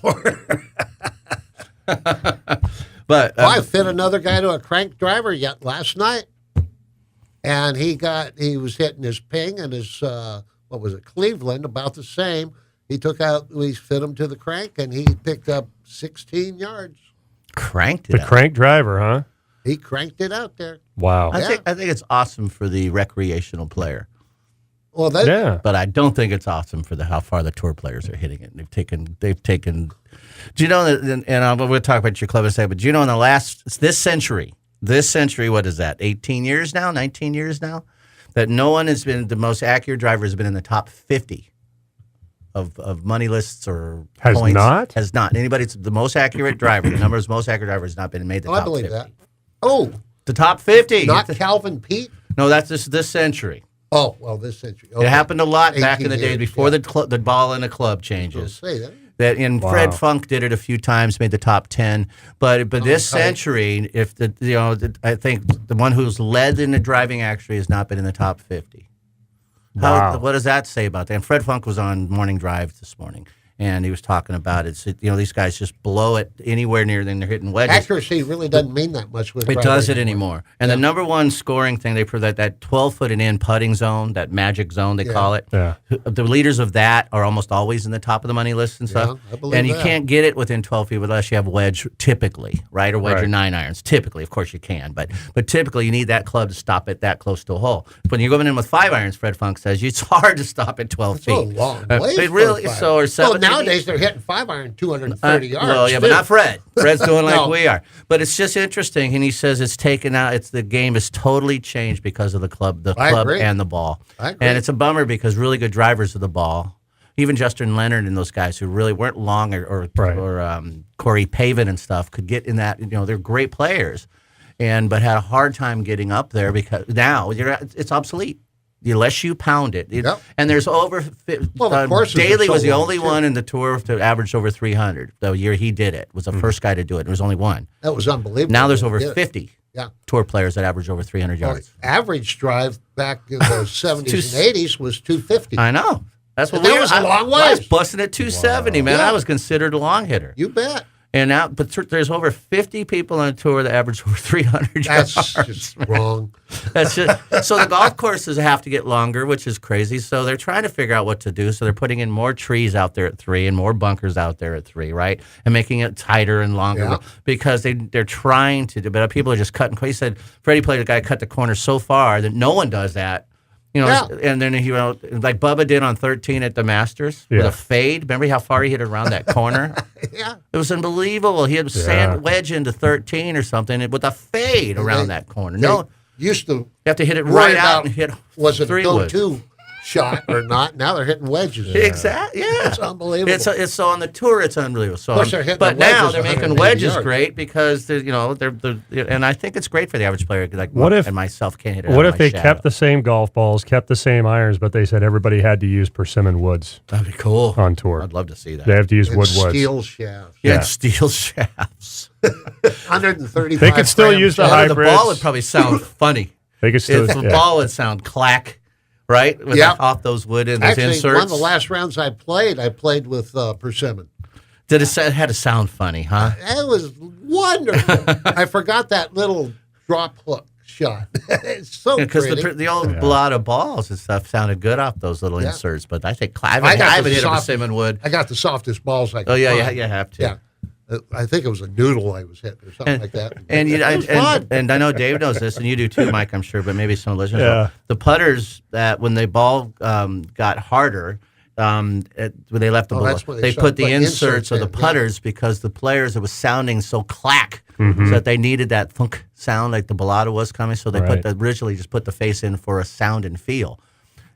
sport. But I fit another guy to a crank driver yet last night, and he was hitting his ping and his Cleveland about the same. We fit him to the crank, and he picked up 16 yards. Cranked it. The crank driver, huh? He cranked it out there. Wow. I think it's awesome for the recreational player. Well, but I don't think it's awesome for how far the tour players are hitting it. They've taken. Do you know that? And we'll talk about your club in a second. But do you know in this century, what is that? 18 years now, 19 years now, that no one has been the most accurate driver has been in the top 50 of money lists or points. Has not. Anybody's the most accurate driver. The number of most accurate drivers has not been made the top 50. I believe that. Oh, the top 50. Not Calvin Pete. No, that's this century. Oh, well, this century. Okay. It happened a lot back in the days before the ball in the club changes. Fred Funk did it a few times, made the top 10. But this century, I think the one who's led in the driving actually has not been in the top 50. Wow. What does that say about that? And Fred Funk was on Morning Drive this morning, and he was talking about it. These guys just blow it anywhere near them. They're hitting wedges. Accuracy really doesn't mean that much with it doesn't anymore. And the number one scoring thing they prove that 12-foot and in putting zone, that magic zone they call it. Yeah. The leaders of that are almost always in the top of the money list and stuff. I believe and you can't get it within 12 feet unless you have wedge, typically, right? Or wedge or 9 irons. Typically, of course you can, but typically you need that club to stop it that close to a hole. When you're going in with 5 irons, Fred Funk says it's hard to stop at 12 feet. A long way. It really so or 7. Well, nowadays they're hitting 5-iron 230 yards. Well, yeah, but not Fred. Fred's doing like we are. But it's just interesting, and he says it's taken out. The game has totally changed because of the club and the ball. And it's a bummer because really good drivers of the ball, even Justin Leonard and those guys who really weren't long or Corey Pavin and stuff could get in that. They're great players, but had a hard time getting up there because now it's obsolete. Unless you pound it. And there's over... Daly was the only one in the tour to average over 300. The year he did it was the first guy to do it. There was only one. That was unbelievable. Now there's over 50 tour players that average over 300 yards. Average drive back in the 70s and 80s was 250. I know. That's what was a long way. I was busting at 270, man. I was considered a long hitter. You bet. And now, but there's over 50 people on a tour that average over 300 yards. That's just wrong. So the golf courses have to get longer, which is crazy. So they're trying to figure out what to do. So they're putting in more trees out there at 3 and more bunkers out there at 3, right? And making it tighter and longer because they're trying to do. But people are just cutting. He said Freddie played a guy cut the corner so far that no one does that. And then he went like Bubba did on 13 at the Masters with a fade. Remember how far he hit around that corner? It was unbelievable. He had sand wedge into 13 or something with a fade around that corner. You have to hit it right out and hit was it a go-to shot or not? Now they're hitting wedges. Exactly. Yeah, it's unbelievable. It's so on the tour. It's unbelievable. So of course they're hitting but now they're making wedges yards. great because they're and I think it's great for the average player. Like and myself can't hit it. What if they kept the same golf balls, kept the same irons, but they said everybody had to use persimmon woods? That'd be cool on tour. I'd love to see that. They have to use wood woods. Steel shafts. Yeah, steel shafts. 135. They could still use the hybrids. The ball would probably sound funny. They could still. The ball would sound clack. Right? Off those wood and those inserts. One of the last rounds I played with persimmon. It had to sound funny, huh? It was wonderful. I forgot that little drop hook shot. It's so because pretty. the old blot of balls and stuff sounded good off those little inserts, but I think I haven't hit a persimmon wood. I got the softest balls I could find. find. You have to. Yeah. I think it was a noodle I was hitting or something like that. And I know Dave knows this, and you do too, Mike, I'm sure, but maybe some listeners know. The putters, that when the ball got harder, when they left the ball, they put the inserts of the putters because the players, it was sounding so clack, so that they needed that thunk sound like the balata was coming, so they originally just put the face in for a sound and feel.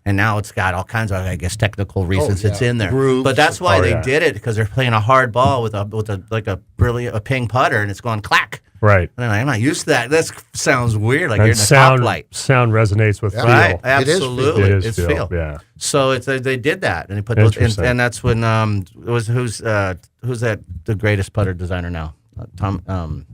And now it's got all kinds of, I guess, technical reasons it's in there. Grooves. But that's why they did it, because they're playing a hard ball with a ping putter, and it's going clack. Right. And I'm not used to that. That sounds weird, like you're in a top light. Sound resonates with feel. Right, absolutely. It's feel. Yeah. So they did that, and they put those, and that's when who's that the greatest putter designer now? Tom.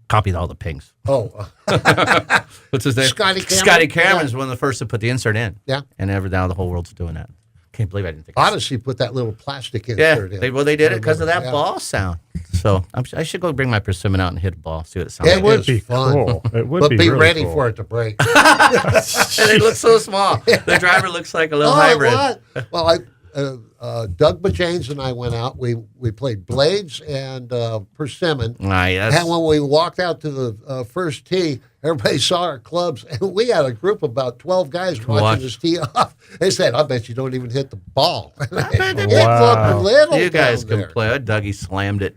Copied all the pings. What's his name? Scotty Cameron. Scotty Cameron's one of the first to put the insert in. Yeah. And now the whole world's doing that. Can't believe I didn't think. Odyssey put that little plastic insert in. They did it because of that ball sound. So I should go bring my persimmon out and hit a ball, see what it sounds like. It would be fun. Cool. It would be really ready for it to break. And they look so small. The driver looks like a little hybrid. What? Well, Doug Bajanes and I went out. We played blades and persimmon. And when we walked out to the first tee, everybody saw our clubs, and we had a group of about 12 guys watching us tee off. They said, "I bet you don't even hit the ball." Wow. You guys can play. Dougie slammed it.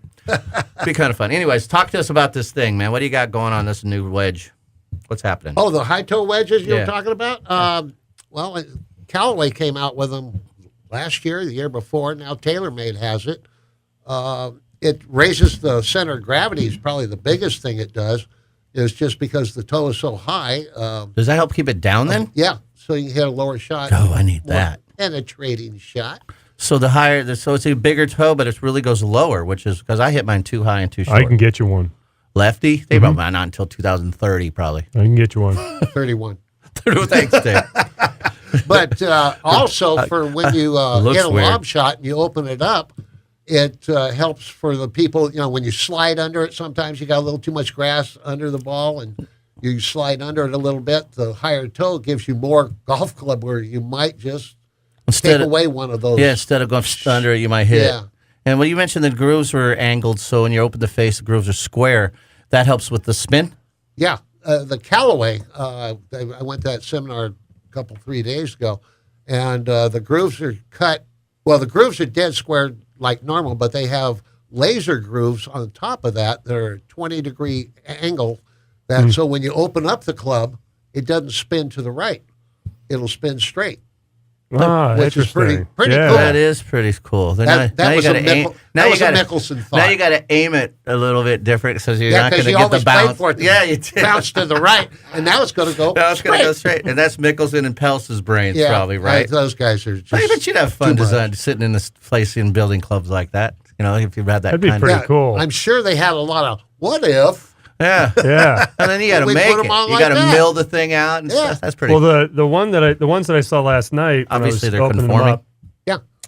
Be kind of fun. Anyways, talk to us about this thing, man. What do you got going on this new wedge? What's happening? Oh, the high toe wedges you were talking about? Well, Callaway came out with them last year, the year before. Now TaylorMade has it. It raises the center of gravity is probably the biggest thing it does. Is just because the toe is so high. Does that help keep it down then? Yeah, so you can hit a lower shot. Oh, I need that. Penetrating shot. So so it's a bigger toe, but it really goes lower, which is because I hit mine too high and too short. I can get you one. Lefty? They wrote mine not until 2030, probably. I can get you one. 31. Thanks, Dave. But also for when you hit a lob shot and you open it up, it helps for the people, when you slide under it, sometimes you got a little too much grass under the ball and you slide under it a little bit. The higher toe gives you more golf club where you might just take away one of those. Yeah, instead of going under it, you might hit it. And when you mentioned the grooves were angled, so when you open the face, the grooves are square, that helps with the spin? Yeah. The Callaway, I went to that seminar a 3 days ago, and the grooves are cut. Well, the grooves are dead square like normal, but they have laser grooves on top of that. They're a 20-degree angle. So when you open up the club, it doesn't spin to the right. It'll spin straight. Which is pretty cool. That is pretty cool. That was a Mickelson thought. Now you got to aim it a little bit different so you're not going to get the bounce. For it to bounce to the right, and now it's going to go. Now it's going to go straight, and that's Mickelson and Peltz's brains, probably, right? Those guys are just. I bet you'd have fun sitting in this place in building clubs like that. If you had that. That'd be pretty cool. I'm sure they had a lot of what if. Yeah. And then you got to make it. You got to mill the thing out and stuff. That's pretty. Well, the ones that I saw last night. Obviously, they're conforming. up,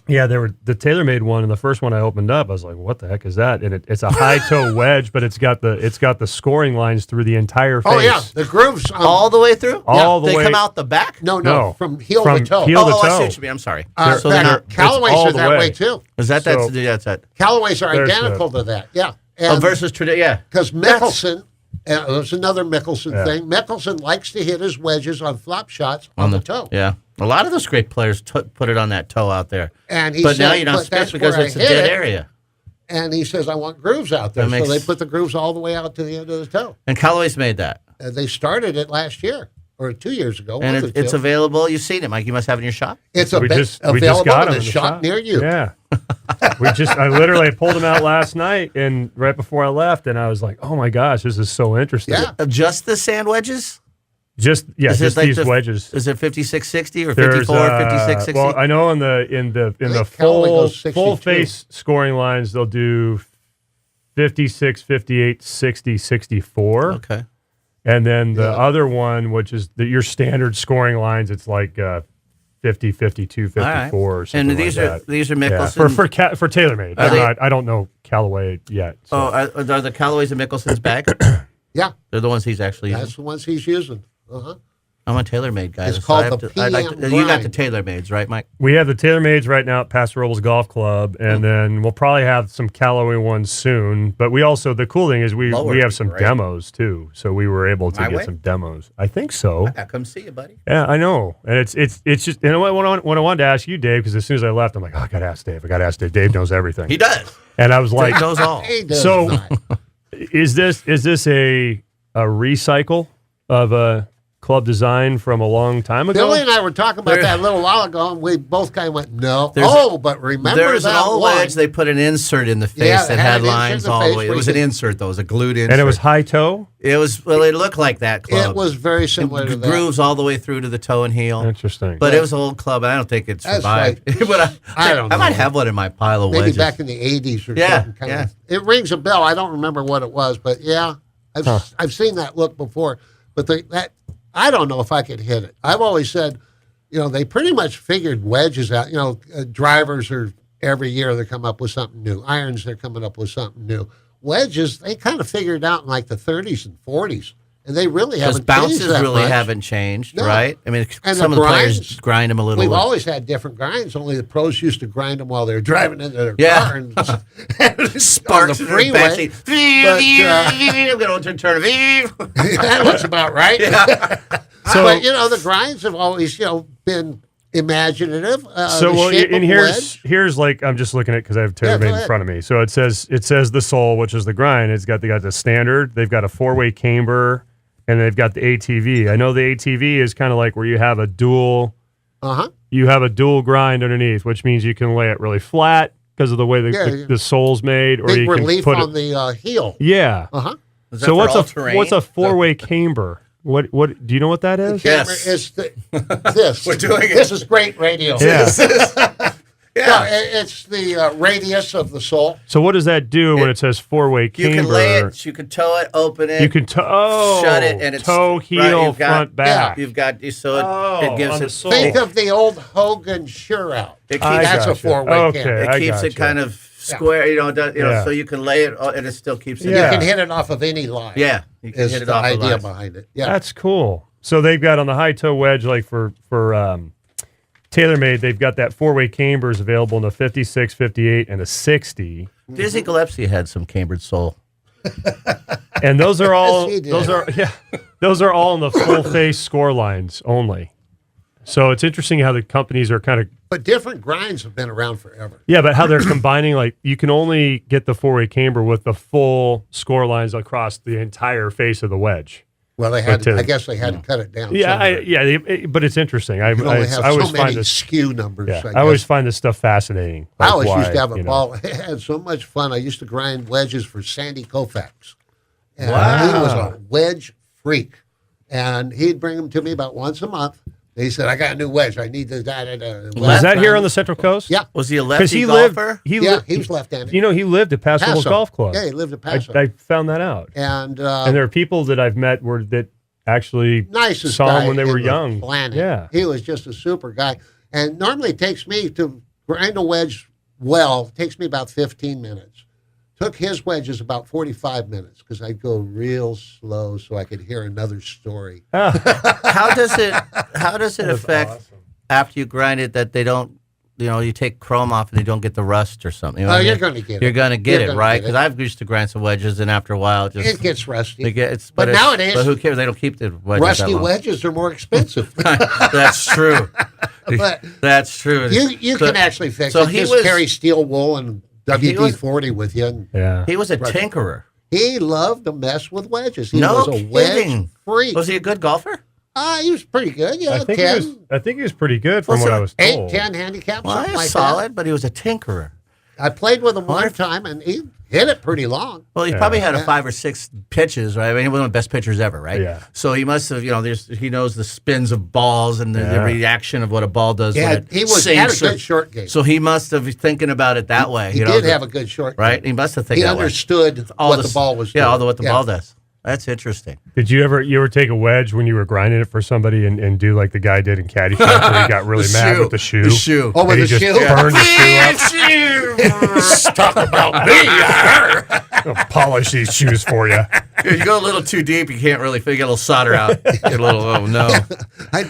yeah, they were the TaylorMade one, and the first one I opened up, I was like, "What the heck is that?" And it's a high toe wedge, but it's got the scoring lines through the entire face. Oh yeah, the grooves all the way through. All the way. They come out the back. No, from heel to toe. I see what you mean. I'm sorry. So Callaways are that way too. Is that's that? Callaways are identical to that. Yeah. Versus tradition. Because Mickelson. There's another Mickelson thing. Mickelson likes to hit his wedges on flop shots on the toe. Yeah. A lot of those great players put it on that toe out there. And he but said, now you don't spit because it's a dead area. And he says, I want grooves out there. So they put the grooves all the way out to the end of the toe. And Callaway's made that. They started it last year or 2 years ago. And it's available. You've seen it, Mike. You must have it in your shop. It's available in a shop near you. Yeah. I literally pulled them out last night and right before I left, and I was like, oh my gosh, this is so interesting. Yeah. Just the sand wedges? Just these wedges. Is it 5660 or 54, 5660? Well, I know in the full face scoring lines they'll do 56, 58, 60, 64. Okay. And then the other one, which is your standard scoring lines, it's like 50, 52, 54 or something. And these are Mickelson for TaylorMade. I don't know Callaway yet. So. Are the Callaways and Mickelson's bag? Yeah. They're the ones he's actually using? That's the ones he's using. Uh-huh. I'm a TaylorMade guy. It's called the PM You got the TaylorMades, right, Mike? We have the TaylorMades right now at Paso Robles Golf Club, and then we'll probably have some Callaway ones soon. But we also, the cool thing is we have some demos too, so we were able to get some demos. I think so. I gotta come see you, buddy. Yeah, I know, and it's just what I wanted to ask you, Dave, because as soon as I left, I'm like, I gotta ask Dave. Dave knows everything. He does, and I was like, he knows all. So, is this a recycle of a club design from a long time ago? Billy and I were talking about that a little while ago, and we both kind of went, no. But remember there's that an old wedge, they put an insert in the face that had lines all the way. It was an insert, though. It was a glued insert. And it was high toe? It looked like that club. It was very similar to that. Grooves all the way through to the toe and heel. Interesting. But it was an old club. I don't think it survived. Right. But I don't know. I might have one in my pile of wedges. Maybe back in the 80s or something. It rings a bell. I don't remember what it was, but I've seen that look before. But I don't know if I could hit it. I've always said they pretty much figured wedges out. Drivers are every year they come up with something new. Irons, they're coming up with something new. Wedges, they kind of figured out in like the 30s and 40s. And they really haven't changed bounces that really much. haven't changed, right? I mean, and some of the players grind them a little. We've always had different grinds. Only the pros used to grind them while they were driving into their car and sparks on the freeway. I'm going to turn. That looks about right. Yeah. But the grinds have always been imaginative. And here's like I'm just looking at because I have TaylorMade in front of me. So it says the sole, which is the grind. They got the standard. They've got a 4-way camber. And they've got the ATV. I know the ATV is kind of like where you have a dual grind underneath, which means you can lay it really flat because of the way the sole's made, or big you can relief put on the heel. Yeah. So what's a 4-way camber? What do you know what that is? The camber is this. We're doing it. This is great radio. Yeah. Yeah, no, it's the radius of the sole. So what does that do when it says 4-way camber? You can lay it, you can tow it, open it. You can shut it, and it's toe, heel, front, back. You've got it gives it. Think of the old Hogan Sure Out. That's a 4-way camber. It keeps it kind of square, so you can lay it and it still keeps it. You can hit it off of any line. Yeah, you can hit it off the idea lines. behind it. Yeah, that's cool. So they've got on the high toe wedge, like for TaylorMade, they've got that 4-way cambers available in a 56, 58, and a 60. Dizzy Gillespie had some cambered sole. And those are all Yes, those are all in the full face score lines only. So it's interesting how the companies are kind of. But different grinds have been around forever. Yeah, but how they're combining, like you can only get the 4-way camber with the full score lines across the entire face of the wedge. Well, I guess they had to cut it down. Yeah, but it's interesting. I always find this SKU numbers. Yeah, I always find this stuff fascinating. I always used to have a ball. I had so much fun. I used to grind wedges for Sandy Koufax. And he was a wedge freak. And he'd bring them to me about once a month. He said, I got a new wedge. I need the Was that here on the Central Coast? Yeah. Was he a lefty golfer? He was left-handed. He lived at Paso Golf Club. Yeah, he lived at Paso. I found that out. And there are people that I've met that actually nicest saw guy him when they were in young. The planet. Yeah. He was just a super guy. And normally it takes me to grind a wedge it takes me about 15 minutes. Took his wedges about 45 minutes because I'd go real slow so I could hear another story. How does it affect after you grind it that they don't, you take chrome off and they don't get the rust or something? You're going to get it. You're going to get it, right? Because I've used to grind some wedges and after a while it gets rusty. But nowadays, who cares? They don't keep the wedges rusty that long. wedges are more expensive. That's true. But that's true. You can actually fix it. Just carry steel wool and WD-40 with you. He was a tinkerer. He loved to mess with wedges. He was a wedge freak. Was he a good golfer? He was pretty good. Yeah, I think he was pretty good from what I was told. 8-10 handicap, well, something like solid, that. but he was a tinkerer. I played with him one time, and he hit it pretty long. Well, he probably had 5 or 6 pitches, right? I mean, he was one of the best pitchers ever, right? Yeah. So he must have, he knows the spins of balls and the reaction of what a ball does. Yeah, when it had a good short game. So he must have been thinking about it that way. He did have a good short game. Right? He must have think that way. He understood what the ball was doing. Yeah, what the ball does. That's interesting. Did you ever take a wedge when you were grinding it for somebody and do like the guy did in Caddyshack where he got really mad with the shoe? The shoe. Oh, with the shoe? Burned the shoe up. Talk about me. I'll polish these shoes for you. You go a little too deep, you can't really figure a little solder out. Get a little, oh no.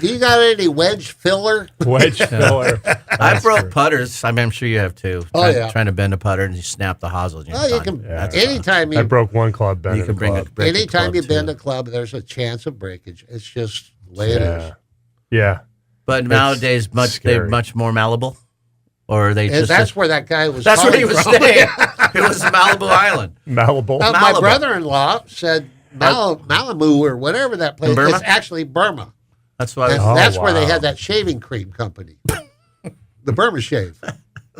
Do you got any wedge filler? Wedge filler. I broke putters. I'm sure you have too. Trying to bend a putter and you snap the hosel. You can. Anytime I broke one club bending. You can anytime you bend a club, there's a chance of breakage. It's just the way it is. Yeah. But nowadays, they're much more malleable. Or are they just? That's where that guy was. That's where he was staying. It was Malibu Island. Malibu. My brother-in-law said Malibu or whatever that place is. It's actually Burma. That's why. That's where they had that shaving cream company, the Burma Shave.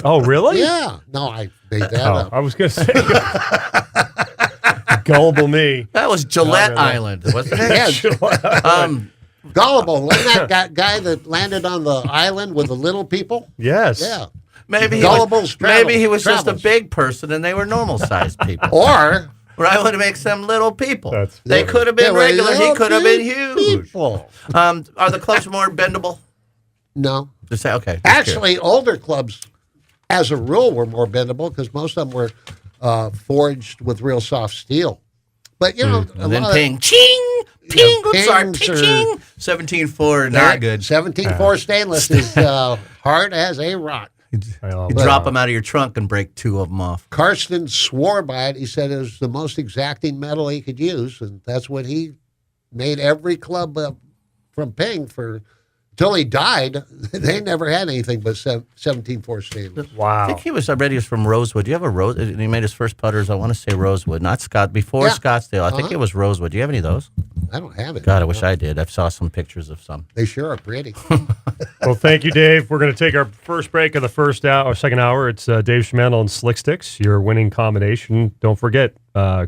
Oh, really? Yeah. No, I made that up. I was going to say. Gullible me. That was Gillette Island, wasn't it? Yeah. Gullible. Wasn't that guy that landed on the island with the little people? Yes. Yeah. Maybe he was just a big person and they were normal-sized people. Or... Right, when it makes them little people. They could have been regular. He could have been huge. People. Are the clubs more bendable? No. Just say, okay. Actually, older clubs, as a rule, were more bendable because most of them were forged with real soft steel. But, you know, and then ping, ching, ping, oops, sorry, ching. 17.4, not good. 17.4 stainless is hard as a rock. You drop them out of your trunk and break two of them off. Karsten swore by it. He said it was the most exacting metal he could use, and that's what he made every club from Ping for until he died. They never had anything but 17.4 stainless. Wow. I think he was from Rosewood. Do you have a Rose? He made his first putters, I want to say Rosewood, not Scott, before Scottsdale. I think it was Rosewood. Do you have any of those? I don't have it. God, I wish I did. I saw some pictures of some. They sure are pretty. Well, thank you, Dave. We're going to take our first break of the second hour. It's Dave Schmandel and Slick Sticks, your winning combination. Don't forget,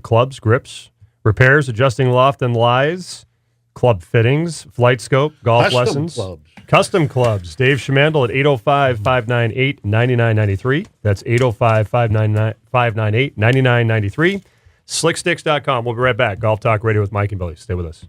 clubs, grips, repairs, adjusting loft and lies, club fittings, flight scope, golf lessons. Custom clubs. Dave Schmandel at 805-598-9993. That's 805-598-9993. Slicksticks.com. We'll be right back. Golf Talk Radio with Mike and Billy. Stay with us.